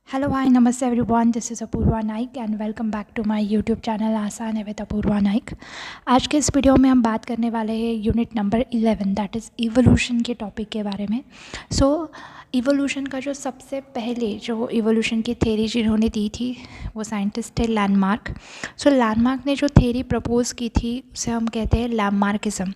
Hello hi नमस्ते everyone, this is Apoorva Naik and welcome back to my YouTube channel आसान है with Apoorva Naik. आज के इस वीडियो में हम बात करने वाले हैं unit number 11 that is evolution के टॉपिक के बारे में। इवोल्यूशन का जो सबसे पहले जो इवोल्यूशन की थ्योरी जिन्होंने दी थी वो साइंटिस्ट थे लैंडमार्क। लैंडमार्क ने जो थ्योरी प्रपोज की थी उसे हम कहते हैं लैंडमार्किज्म।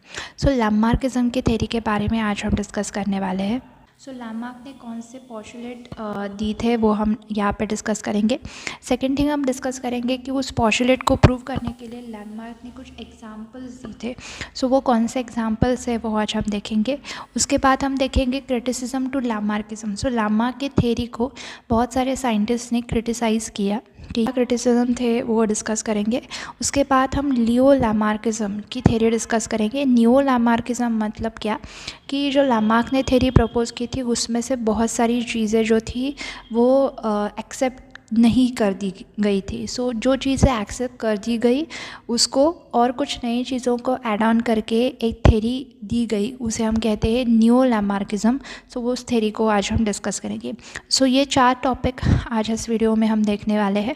लैंडमार्किज्म के थ्योरी के बारे में आज हम डिस्कस करने वाले हैं। लैंडमार्क ने कौन से पॉस्टुलेट दी थे वो हम यहाँ पे डिस्कस करेंगे। सेकेंड थिंग हम डिस्कस करेंगे कि उस पॉस्टुलेट को प्रूव करने के लिए लैंडमार्क ने कुछ एग्जांपल्स दिए थे। वो कौन से एग्जांपल्स है वो आज हम देखेंगे। उसके बाद हम देखेंगे क्रिटिसिज्म टू लैंडमार्किज्म। लैंडमार्क के थ्योरी को बहुत सारे साइंटिस्ट ने क्रिटिसाइज़ किया कि क्रिटिसिज्म थे वो डिस्कस करेंगे। उसके बाद हम लियो लैंडमार्किज्म की थ्योरी डिस्कस करेंगे। नियो लैंडमार्किज्म मतलब क्या कि जो लैंडमार्क ने थ्योरी प्रपोज की थी उसमें से बहुत सारी चीज़ें जो थी वो एक्सेप्ट नहीं कर दी गई थी। जो चीज़ें एक्सेप्ट कर दी गई उसको और कुछ नई चीज़ों को ऐड ऑन करके एक थ्योरी दी गई, उसे हम कहते हैं न्यू लैंडमार्किज्म। वो उस थ्योरी को आज हम डिस्कस करेंगे। ये 4 टॉपिक आज इस वीडियो में हम देखने वाले हैं।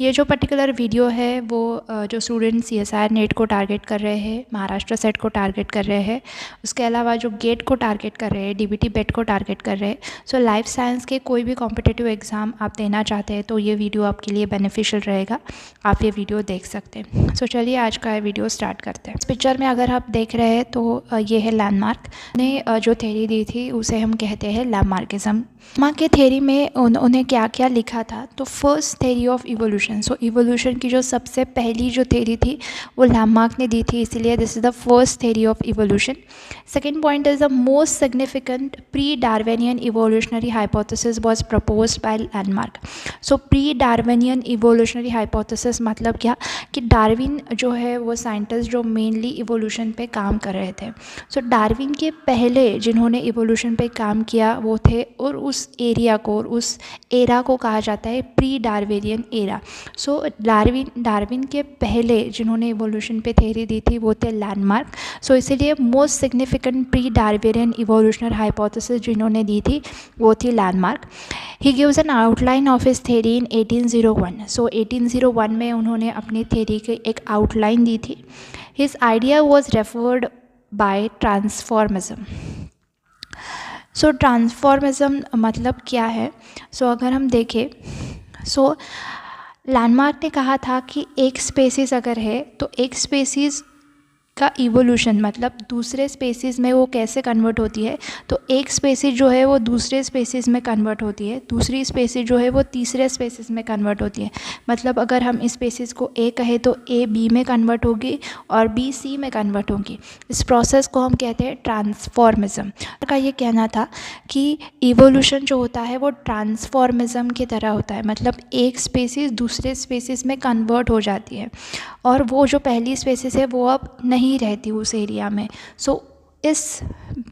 ये जो पर्टिकुलर वीडियो है वो जो स्टूडेंट CSIR नेट को टारगेट कर रहे हैं, महाराष्ट्र सेट को टारगेट कर रहे हैं, उसके अलावा जो गेट को टारगेट कर रहे हैं, DBT बेट को टारगेट कर रहे हैं। लाइफ साइंस के कोई भी कॉम्पिटिटिव एग्ज़ाम आप देना चाहते हैं तो ये वीडियो आपके लिए बेनिफिशियल रहेगा, आप ये वीडियो देख सकते हैं। चलिए आज का वीडियो स्टार्ट करते हैं। इस पिक्चर में अगर आप देख रहे हैं तो ये है लैंडमार्क ने जो थ्योरी दी थी उसे हम कहते हैं लैंडमार्किज्म। माँ के थ्योरी में उन्होंने क्या क्या लिखा था, तो first theory of evolution. Evolution की जो सबसे पहली जो थ्योरी थी वो लैंडमार्क ने दी थी, इसलिए this is the first theory of evolution. Second point is the most significant pre Darwinian evolutionary hypothesis was proposed by landmark. Pre Darwinian evolutionary hypothesis मतलब क्या कि डार्विन जो है वो साइंटिस्ट जो मेनली इवोल्यूशन पे काम कर रहे थे। डार्विन के पहले जिन्होंने इवोल्यूशन पे काम किया वो थे, और उस एरिया को और उस एरा को कहा जाता है प्री डार्विनियन एरा। डार्विन के पहले जिन्होंने इवोल्यूशन पे थ्योरी दी थी वो थे लैंडमार्क। इसीलिए most significant pre Darwinian evolutionary hypothesis जिन्होंने दी थी वो थी Lamarck. He gives an outline of his theory in 1801। 1801 में उन्होंने अपनी थ्योरी की एक आउटलाइन दी थी। His idea was referred by transformism. Transformism मतलब क्या है? अगर हम देखें लैंडमार्क ने कहा था कि एक स्पेसीज़ अगर है तो एक स्पेसीज़ का इवोल्यूशन मतलब दूसरे स्पेसीज़ में वो कैसे कन्वर्ट होती है, तो एक स्पेसीज़ जो है वो दूसरे स्पेसीज़ में कन्वर्ट होती है, दूसरी स्पेसीज़ जो है वो तीसरे स्पेसीज़ में कन्वर्ट होती है। मतलब अगर हम इस स्पेसीज़ को A कहे तो A B में कन्वर्ट होगी और B C में कन्वर्ट होगी। इस प्रोसेस को हम कहते हैं ट्रांसफॉर्मिज्म। का ये कहना था कि इवोल्यूशन जो होता है वो ट्रांसफॉर्मिज्म की तरह होता है, मतलब एक स्पेसीज़ दूसरे स्पेसीज़ में कन्वर्ट हो जाती है और वो जो पहली स्पेसीज़ है वो अब नहीं रहती उस एरिया में। इस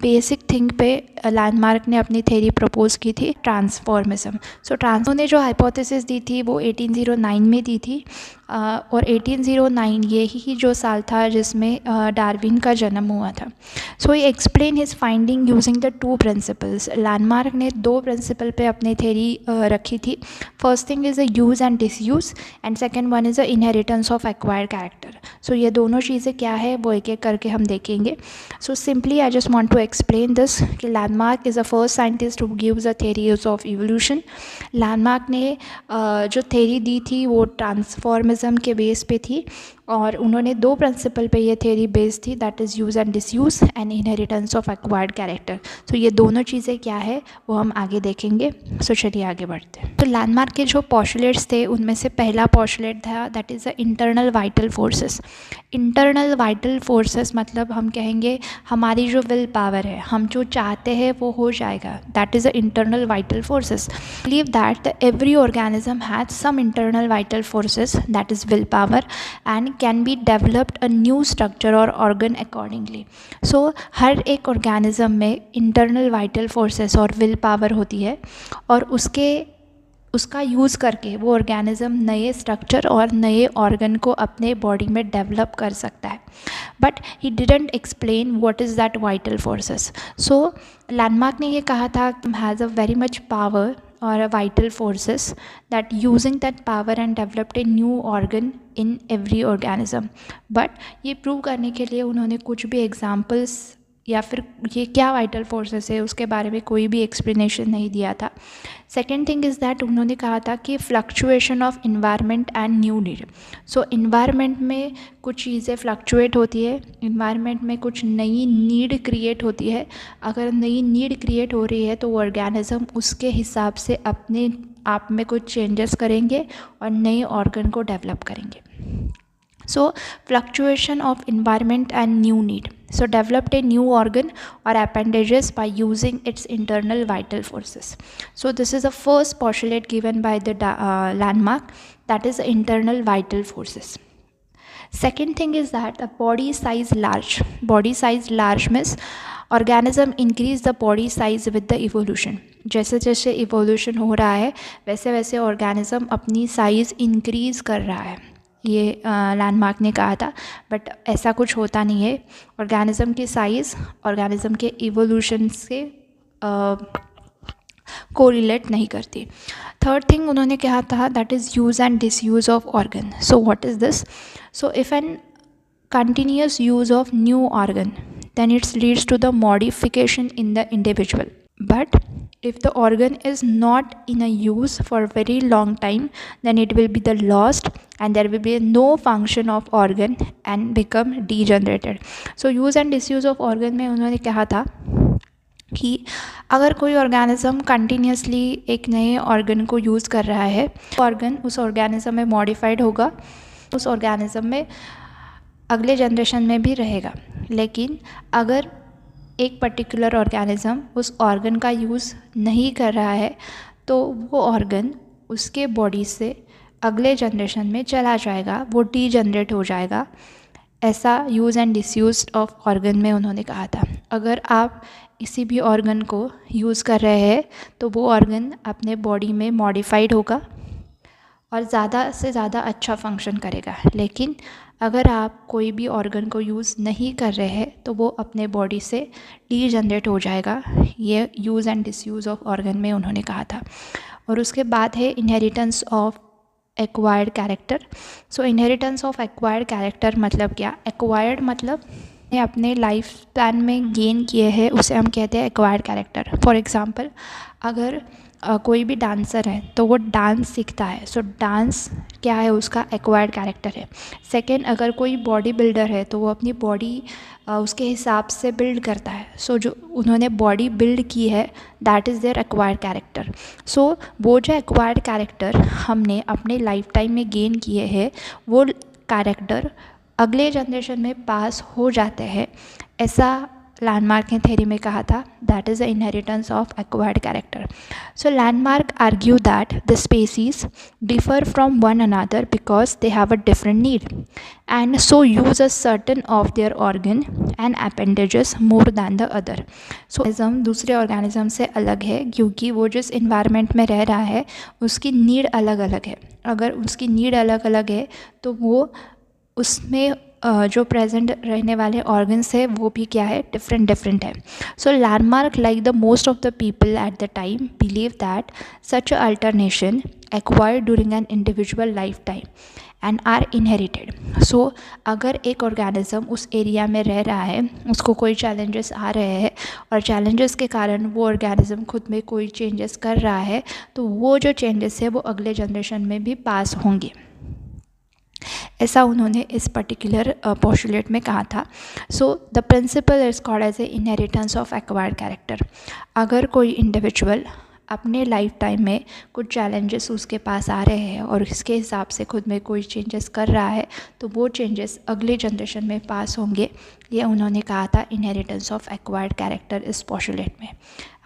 बेसिक थिंग पे लैंडमार्क ने अपनी थ्योरी प्रपोज की थी ट्रांसफॉर्मिज्म। ने जो हाइपोथेसिस दी थी वो 1809 में दी थी, और 1809 यही जो साल था जिसमें डार्विन का जन्म हुआ था। He explain his finding using the 2 principles. Lamarck ने 2 प्रिंसिपल पे अपनी थ्योरी रखी थी। First thing is the use and disuse and second one is the inheritance of acquired character. ये दोनों चीज़ें क्या है वो एक एक करके हम देखेंगे। Simply, I just want to explain this कि landmark is the first scientist who gives the theories of evolution। Landmark ने जो थ्योरी दी थी वो ट्रांसफॉर्मिज्म के बेस पे थी और उन्होंने 2 प्रिंसिपल पे ये थ्योरी बेस्ड थी, that is use and disuse and inheritance of acquired character. ये दोनों चीज़ें क्या है वो हम आगे देखेंगे। चलिए आगे बढ़ते हैं। लैंडमार्क के जो पॉस्टुलेट्स थे उनमें से पहला पॉस्टुलेट था that is the internal vital forces. Internal vital forces मतलब हम कहेंगे हमारी जो विल पावर है, हम जो चाहते हैं वो हो जाएगा, that is the internal vital forces. Believe that every organism has some internal vital forces that is will power and can be developed a new structure or organ accordingly. हर एक ऑर्गेनिज्म में इंटरनल वाइटल फोर्सेस और will power होती है और उसका use करके वो ऑर्गेनिज्म नए स्ट्रक्चर और नए ऑर्गन को अपने बॉडी में डेवलप कर सकता है। But he didn't explain what is that vital forces. Landmark ने ये कहा था has a very much power or vital forces that using that power and developed a new organ in every organism. But ये prove करने के लिए उन्होंने कुछ भी एग्जाम्पल्स या फिर ये क्या वाइटल फोर्सेस है उसके बारे में कोई भी एक्सप्लेनेशन नहीं दिया था. सेकेंड थिंग इज़ दैट उन्होंने कहा था कि fluctuation of environment and new need. So environment में कुछ चीज़ें फ्लक्चुएट होती है, इन्वायरमेंट में कुछ नई नीड क्रिएट होती है. अगर नई नीड क्रिएट हो रही है तो वो ऑर्गेनिज्म उसके हिसाब से अपने आप में कुछ चेंजेस करेंगे और नए ऑर्गन को डेवलप करेंगे. So fluctuation of environment and new need. So developed a new organ or appendages by using its internal vital forces. So this is the first postulate given by the Landmark, that is the internal vital forces. Second thing is that the body size large. Body size large means organism increase the body size with the evolution. जैसे जैसे evolution हो रहा है वैसे वैसे organism अपनी size increase कर रहा है, ये लैंडमार्क ने कहा था. बट ऐसा कुछ होता नहीं है. ऑर्गेनिज्म की साइज़ ऑर्गेनिज्म के इवोल्यूशन से कोरिलेट नहीं करती. थर्ड थिंग उन्होंने कहा था that is use and disuse of organ. So what is this? So if an continuous use of new organ, then it leads to the modification in the individual. But if the organ is not in a use for a very long time, then it will be the lost and there will be no function of organ and become degenerated. So use and disuse of organ में उन्होंने कहा था कि अगर कोई organism continuously एक नए organ को यूज़ कर रहा है, ऑर्गन उस ऑर्गेनिज्म में मॉडिफाइड होगा, उस ऑर्गेनिज्म में अगले जनरेशन में भी रहेगा. लेकिन अगर एक पर्टिकुलर ऑर्गेनिज्म उस ऑर्गन का यूज़ नहीं कर रहा है तो वो ऑर्गन उसके बॉडी से अगले जनरेशन में चला जाएगा, वो डीजनरेट हो जाएगा. ऐसा use and disuse of organ में उन्होंने कहा था. अगर आप किसी भी ऑर्गन को यूज़ कर रहे हैं तो वो ऑर्गन अपने बॉडी में मॉडिफाइड होगा और ज़्यादा से ज़्यादा अच्छा फंक्शन करेगा. लेकिन अगर आप कोई भी ऑर्गन को यूज़ नहीं कर रहे हैं तो वो अपने बॉडी से डीजनरेट हो जाएगा. ये use and disuse of organ में उन्होंने कहा था. और उसके बाद है inheritance of acquired character. So inheritance of acquired character मतलब क्या? एक्वायर्ड मतलब अपने लाइफ स्पैन में गेन किए हैं उसे हम कहते हैं एक्वायर्ड कैरेक्टर. फॉर एग्ज़ाम्पल अगर कोई भी डांसर है तो वो डांस सीखता है, सो डांस क्या है? उसका एक्वायर्ड कैरेक्टर है. सेकेंड, अगर कोई बॉडी बिल्डर है तो वो अपनी बॉडी उसके हिसाब से बिल्ड करता है. सो जो उन्होंने बॉडी बिल्ड की है that is there acquired character. So वो जो एक्वायर्ड कैरेक्टर हमने अपने लाइफ टाइम में गेन किए हैं वो कैरेक्टर अगले जनरेशन में पास हो जाते हैं. ऐसा लैंडमार्क ने थ्योरी में कहा था, that is the inheritance of acquired character. So landmark argue that the species differ from one another because they have a different need and so use a certain of their organ and appendages more than the other. So organism दूसरे organism से अलग है क्योंकि वो जिस environment में रह रहा है उसकी नीड अलग अलग है. अगर उसकी नीड अलग अलग है तो वो उसमें जो प्रेजेंट रहने वाले ऑर्गन्स है वो भी क्या है? डिफरेंट है. So Lamarck like the most of the people at the time believe that such alternation acquired during an individual life time and are inherited. So अगर एक ऑर्गेनिज्म उस एरिया में रह रहा है, उसको कोई चैलेंजेस आ रहे हैं और चैलेंजेस के कारण वो ऑर्गेनिज्म खुद में कोई चेंजेस कर रहा है तो वो जो चेंजेस है वो अगले जनरेशन में भी पास होंगे. ऐसा उन्होंने इस पर्टिकुलर पोस्टुलेट में कहा था. So the principle is called as a inheritance of acquired character. अगर कोई इंडिविजुअल अपने लाइफ टाइम में कुछ चैलेंजेस उसके पास आ रहे हैं और इसके हिसाब से खुद में कोई चेंजेस कर रहा है तो वो चेंजेस अगले जनरेशन में पास होंगे. ये उन्होंने कहा था इनहेरिटेंस ऑफ एक्वायर्ड कैरेक्टर इस पोस्टुलेट में.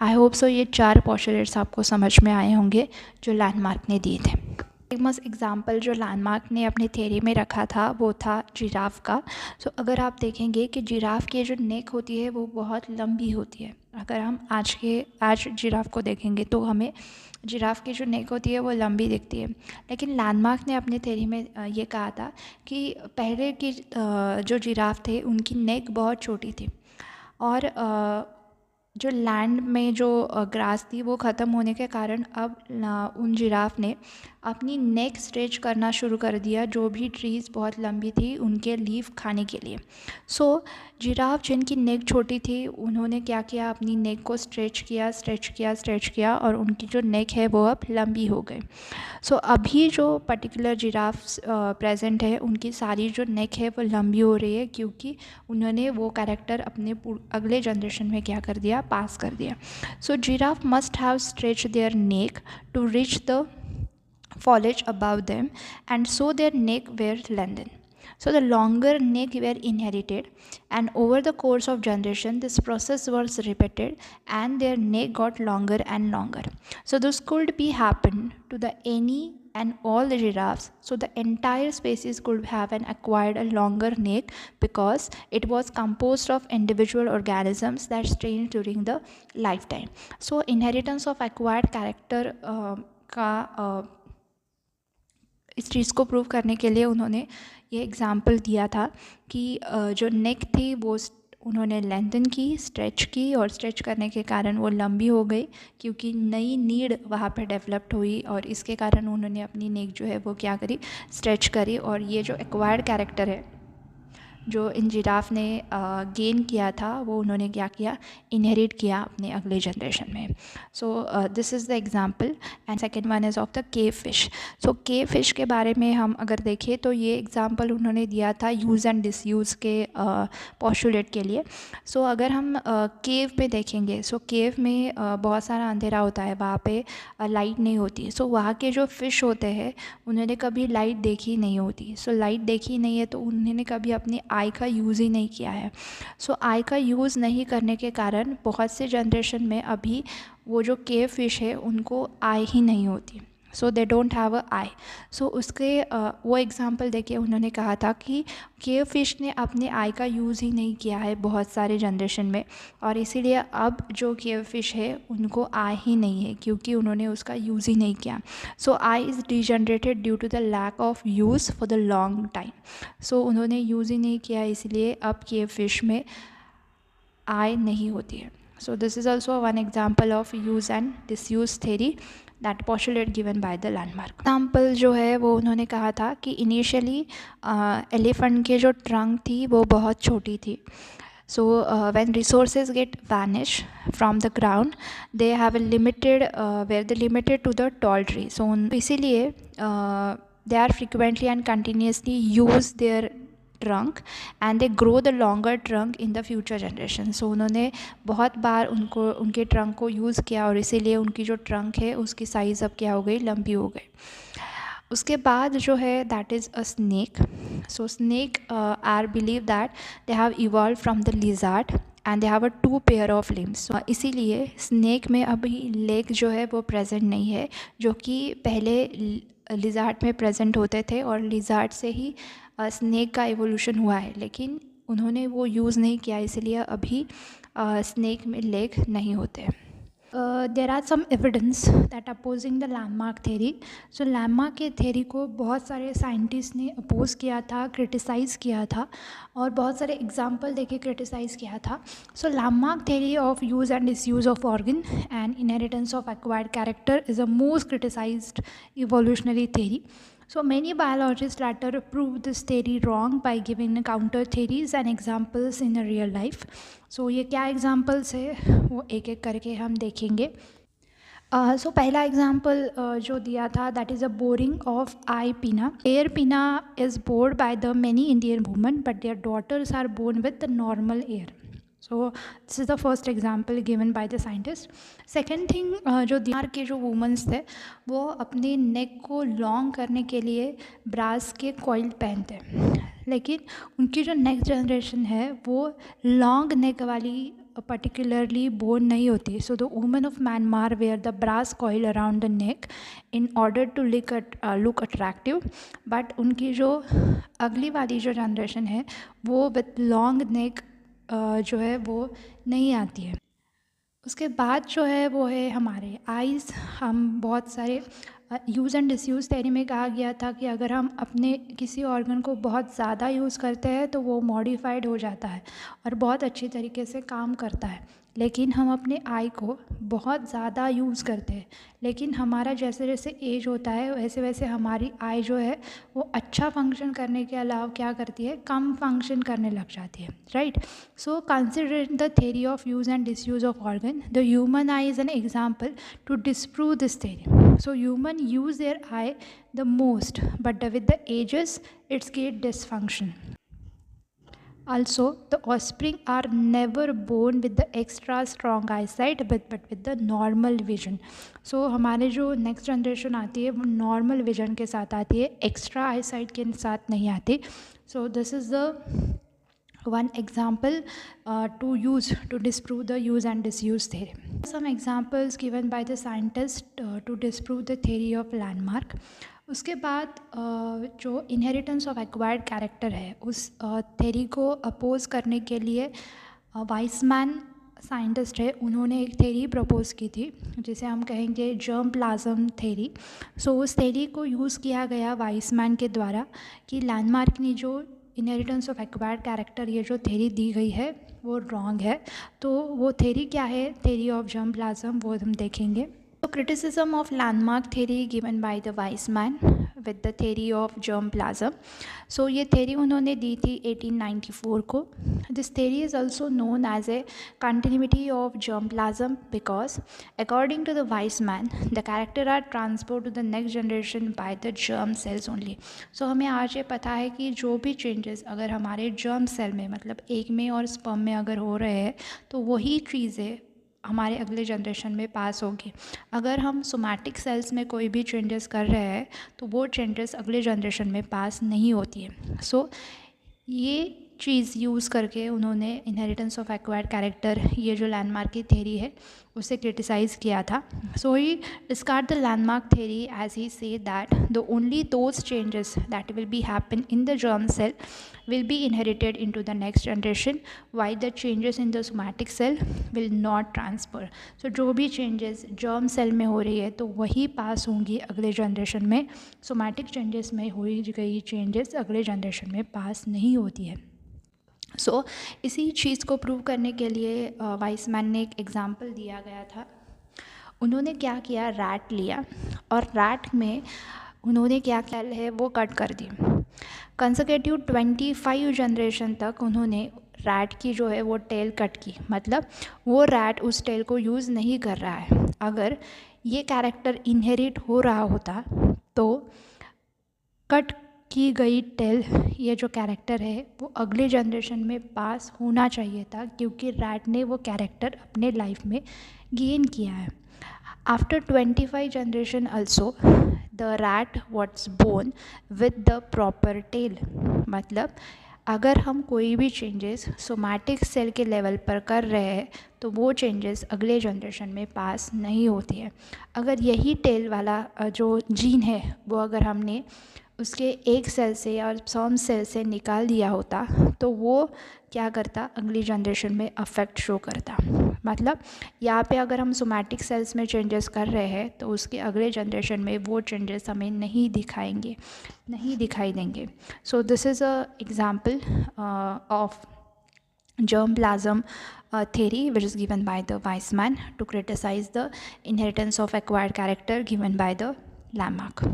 आई होप सो ये 4 पोस्टुलेट्स आपको समझ में आए होंगे जो लैंडमार्क ने दिए थे. फेमस एग्जाम्पल जो लैंडमार्क ने अपने थ्योरी में रखा था वो था जिराफ का. सो अगर आप देखेंगे कि जिराफ की जो नेक होती है वो बहुत लंबी होती है. अगर हम आज जिराफ को देखेंगे तो हमें जिराफ की जो नेक होती है वो लंबी दिखती है. लेकिन लैंडमार्क ने अपने थ्योरी में ये कहा था कि पहले की जो जिराफ थे उनकी नेक बहुत छोटी थी और जो लैंड में जो ग्रास थी वो ख़त्म होने के कारण अब उन जिराफ ने अपनी नेक स्ट्रेच करना शुरू कर दिया, जो भी ट्रीज़ बहुत लंबी थी उनके लीफ खाने के लिए। सो जिराफ जिनकी नेक छोटी थी उन्होंने क्या किया, अपनी नेक को स्ट्रेच किया और उनकी जो नेक है वो अब लंबी हो गई। सो अभी जो पर्टिकुलर जिराफ्स प्रेजेंट है उनकी सारी जो नेक है वो लंबी हो रही है, क्योंकि उन्होंने वो कैरेक्टर अपने अगले जनरेशन में क्या कर दिया, पास कर दिया। So giraffe must have stretch their neck to reach the foliage above them, and so their neck were lengthened. So the longer neck were inherited, and over the course of generation this process was repeated and their neck got longer and longer. So this could be happen to the any and all the giraffes. So the entire species could have an acquired a longer neck because it was composed of individual organisms that changed during the lifetime. So inheritance of acquired character का इस चीज़ को prove करने के लिए उन्होंने ये example दिया था कि जो नेक थी वो उन्होंने लेंथन की, स्ट्रेच की, और स्ट्रेच करने के कारण वो लंबी हो गई, क्योंकि नई नीड वहाँ पे डेवलप्ड हुई और इसके कारण उन्होंने अपनी नेक जो है वो क्या करी, स्ट्रेच करी। और ये जो एक्वायर्ड कैरेक्टर है जो इन जिराफ ने गेन किया था वो उन्होंने क्या किया, इनहेरिट किया अपने अगले जनरेशन में। सो this is the example. And second one is of the cave fish. So cave fish के बारे में हम अगर देखें तो ये एग्जांपल उन्होंने दिया था यूज़ एंड डिसयूज़ के पोस्टुलेट के लिए। सो अगर हम केव में देखेंगे, सो केव में बहुत सारा अंधेरा होता है, वहाँ पे लाइट नहीं होती। सो वहाँ के जो फ़िश होते हैं उन्होंने कभी लाइट देखी नहीं होती। सो लाइट देखी नहीं है तो उन्होंने कभी अपनी आई का यूज़ ही नहीं किया है। सो आई का यूज़ नहीं करने के कारण बहुत से जनरेशन में अभी वो जो केव फिश है उनको आई ही नहीं होती। सो दे डोंट हैव अ आई। सो उसके वो एग्ज़ाम्पल देके उन्होंने कहा था कि केव फिश ने अपने आई का यूज़ ही नहीं किया है बहुत सारे जनरेशन में, और इसीलिए अब जो केव फिश है उनको आई ही नहीं है, क्योंकि उन्होंने उसका यूज़ ही नहीं किया। So eye is degenerated due to the lack of use for the long time. So उन्होंने यूज़ ही नहीं किया, इसलिए अब केव फिश में आई नहीं होती है। सो this is also one example of use and disuse theory that postulate given by the landmark. Example जो है वो उन्होंने कहा था कि इनिशियली एलिफेंट के जो ट्रंक थी वो बहुत छोटी थी। So when resources get vanish from the ground, they have a limited where they limited to the tall tree. So इसीलिए they are frequently and continuously use their trunk and they grow the longer trunk in the future generation. So उन्होंने बहुत बार उनको उनके trunk को use किया और इसीलिए उनकी जो ट्रंक है उसकी साइज़ अब क्या हो गई, लंबी हो गई। उसके बाद जो है that is a snake. So snake are believe that they have evolve from the lizard and they have a 2 pair of limbs. इसीलिए स्नेक में अभी लेग जो है वो प्रेजेंट नहीं है, जो कि पहले लिजार्ड में प्रेजेंट होते थे, और लिजार्ड से ही स्नेक का एवोल्यूशन हुआ है, लेकिन उन्होंने वो यूज़ नहीं किया, इसलिए अभी स्नेक में लेग नहीं होते। There are some evidence that opposing the Lamarck theory. So Lamarck के थेरी को बहुत सारे साइंटिस्ट ने अपोज किया था, क्रिटिसाइज़ किया था, और बहुत सारे एग्जाम्पल देके क्रिटिसाइज़ किया था। So Lamarck theory of use and disuse of organ and inheritance of acquired character is a most criticized evolutionary theory. So many biologists later proved this theory wrong by giving counter theories and examples in a real life. So ये क्या examples है वो एक एक करके हम देखेंगे। सो पहला एग्जाम्पल जो दिया था that is a boring of ear pinna. Ear pinna is bored by the many Indian women but their daughters are born with the normal ear. So this is the first example given by the scientist. Second thing, जो दिमाग के जो women's थे वो अपने नेक को long करने के लिए ब्रास के कॉइल पहनते हैं, लेकिन उनकी जो नेक्स्ट जनरेशन है वो लॉन्ग नेक वाली particularly born नहीं होती. So the women of Myanmar wear the brass coil around the neck in order to look attractive, but उनकी जो अगली वाली जो जनरेशन है वो with long neck जो है वो नहीं आती है। उसके बाद जो है वो है हमारे आइज़। हम बहुत सारे यूज़ एंड डिसयूज़ थ्योरी में कहा गया था कि अगर हम अपने किसी ऑर्गन को बहुत ज़्यादा यूज़ करते हैं तो वो मॉडिफाइड हो जाता है और बहुत अच्छी तरीके से काम करता है, लेकिन हम अपने आई को बहुत ज़्यादा यूज़ करते हैं, लेकिन हमारा जैसे जैसे एज होता है वैसे वैसे हमारी आई जो है वो अच्छा फंक्शन करने के अलावा क्या करती है, कम फंक्शन करने लग जाती है, right. So considering the theory of use and disuse of organ, the human eye is an example to disprove this theory. So human use their eye the most, but with the ages it's get dysfunction. Also, the offspring are never born with the extra strong eyesight, but with the normal vision. So हमारे जो next generation आती है वो normal vision के साथ आती है, extra eyesight के साथ नहीं आती. सो this is the one example to use to disprove the use and disuse theory. Some examples given by the scientist to disprove the theory of landmark. उसके बाद जो इनहेरिटेंस ऑफ एक्वायर्ड कैरेक्टर है उस theory को oppose करने के लिए Wiseman scientist है, उन्होंने एक थेरी प्रपोज की थी जिसे हम कहेंगे जर्म प्लाज्म थेरी. सो उस थेरी को यूज़ किया गया वाइसमैन के द्वारा कि लैंडमार्क ने जो इनहेरिटेंस ऑफ एक्वायर्ड कैरेक्टर ये जो थेरी दी गई है वो रॉन्ग है. तो वो थेरी क्या है, थेरी ऑफ जर्म प्लाज्म, वो हम देखेंगे. तो criticism of Lamarck theory given by the Weismann with the theory of germ plasm. So ये थेरी उन्होंने दी थी 1894 को. This theory is also known as a continuity of germ plasm because according to the Weismann the character are transfer to the next generation by the germ cells only. So हमें आज ये पता है कि जो भी चेंजेस अगर हमारे जर्म सेल में मतलब एग में और स्पर्म में अगर हो रहे हैं तो वही चीज़ें हमारे अगले जनरेशन में पास होगी. अगर हम सोमैटिक सेल्स में कोई भी चेंजेस कर रहे हैं तो वो चेंजेस अगले जनरेशन में पास नहीं होती है. सो ये चीज़ यूज़ करके उन्होंने इनहेरिटेंस ऑफ एक्वायर्ड कैरेक्टर ये जो लैंडमार्क की थेरी है उसे क्रिटिसाइज़ किया था. So he discard the Lamarck theory as he says that the only those changes that will be happen in the germ cell will be inherited into the next generation while the changes in the somatic cell will not transfer. So जो भी changes germ cell में हो रही है तो वही पास होंगी अगले जनरेशन में. सोमैटिक चेंजेस में हुई गई चेंजेस अगले जनरेशन में पास नहीं होती है. सो इसी चीज़ को प्रूव करने के लिए वाइसमैन ने एक एग्जाम्पल दिया गया था. उन्होंने क्या किया, रैट लिया और रैट में उन्होंने क्या किया है वो कट कर दी. कंसेक्यूटिव 25 जनरेशन तक उन्होंने रैट की जो है वो टेल कट की, मतलब वो रैट उस टेल को यूज़ नहीं कर रहा है. अगर ये कैरेक्टर इनहेरिट हो रहा होता तो कट की गई टेल ये जो कैरेक्टर है वो अगले जनरेशन में पास होना चाहिए था क्योंकि रैट ने वो कैरेक्टर अपने लाइफ में गेन किया है. After 25 generation also, the rat was born with the proper tail. मतलब अगर हम कोई भी चेंजेस सोमैटिक सेल के लेवल पर कर रहे हैं तो वो चेंजेस अगले जनरेशन में पास नहीं होती है. अगर यही टेल वाला जो जीन है वो अगर हमने उसके एक सेल से या स्पर्म सेल से निकाल दिया होता तो वो क्या करता, अगली जनरेशन में अफेक्ट शो करता. मतलब यहाँ पे अगर हम सोमैटिक सेल्स में चेंजेस कर रहे हैं तो उसके अगले जनरेशन में वो चेंजेस हमें नहीं दिखाई देंगे. सो this is a example of germ plasm theory which is given by the Weismann to criticize the inheritance of acquired character given by the Lamarck.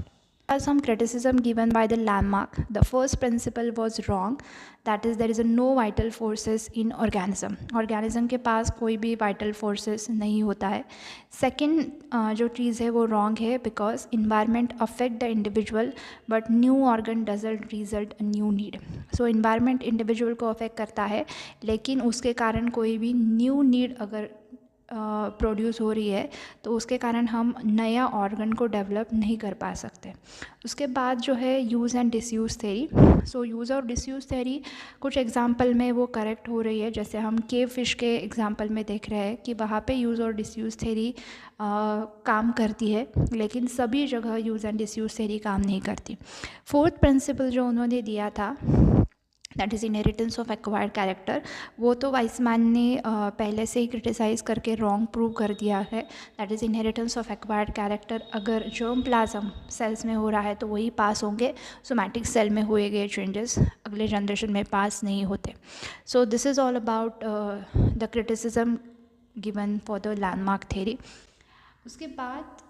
Some criticism given by the Lamarck. The first principle was wrong, that is there is no vital forces in organism. organism के पास कोई भी vital forces नहीं होता है. Second जो चीज़ है वो wrong है because environment affect the individual but new organ doesn't result a new need. So environment individual को affect करता है लेकिन उसके कारण कोई भी new need अगर प्रोड्यूस हो रही है तो उसके कारण हम नया ऑर्गन को डेवलप नहीं कर पा सकते. उसके बाद जो है use and disuse theory. So use और डिसयूज़ थेरी कुछ एग्जांपल में वो करेक्ट हो रही है, जैसे हम केव फिश के एग्जांपल में देख रहे हैं कि वहाँ पे यूज़ और डिसयूज़ थेरी काम करती है लेकिन सभी जगह यूज़ एंड डिसयूज़ थेरी काम नहीं करती. फोर्थ प्रिंसिपल जो उन्होंने दिया था that is inheritance of acquired character, वो तो वाइसमैन ने पहले से ही क्रिटिसाइज़ करके रॉन्ग प्रूव कर दिया है. That is inheritance of acquired character अगर जर्म प्लाज्म सेल्स में हो रहा है तो वही पास होंगे, सोमैटिक सेल में हुए गए चेंजेस अगले जनरेशन में पास नहीं होते. सो this is all about the criticism given for the landmark theory. उसके बाद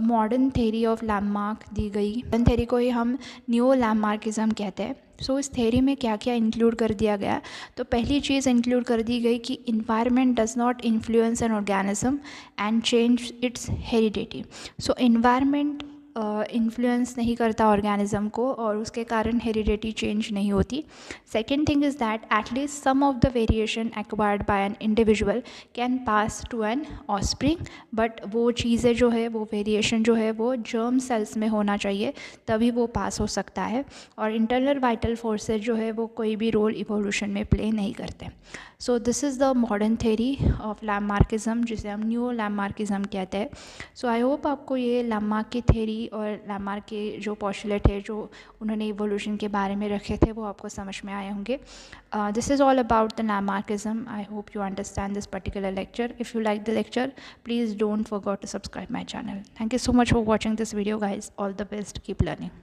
मॉडर्न थ्योरी ऑफ लैंडमार्क दी गई। मॉडर्न थ्योरी को ही हम न्यू लैंडमार्किज्म कहते हैं। सो इस थ्योरी में क्या क्या इंक्लूड कर दिया गया, तो पहली चीज़ इंक्लूड कर दी गई कि environment does not influence an organism and change it's heredity. So environment influence नहीं करता ऑर्गेनिज्म को और उसके कारण हेरिडिटी चेंज नहीं होती। Second thing is that at least some of the variation acquired by an individual can pass to an offspring, but वो चीज़ें जो है, वो वेरिएशन जो है वो जर्म सेल्स में होना चाहिए, तभी वो पास हो सकता है। और इंटरनल वाइटल फोर्सेज जो है वो कोई भी रोल इवोल्यूशन में प्ले नहीं करते। So this is the modern theory of Lamarckism, जिसे हम न्यू लैंडमार्किज्म कहते हैं। सो आई होप आपको ये लैंडमार्क की थ्योरी और लैंडमार्क के जो पोस्टुलेट है, जो उन्होंने इवोल्यूशन के बारे में रखे थे, वो आपको समझ में आए होंगे। This is all about the Lamarckism. I hope you understand this particular lecture. If you like the lecture, please don't forget to subscribe my channel. Thank you so much for watching this video, guys. All the best. Keep learning.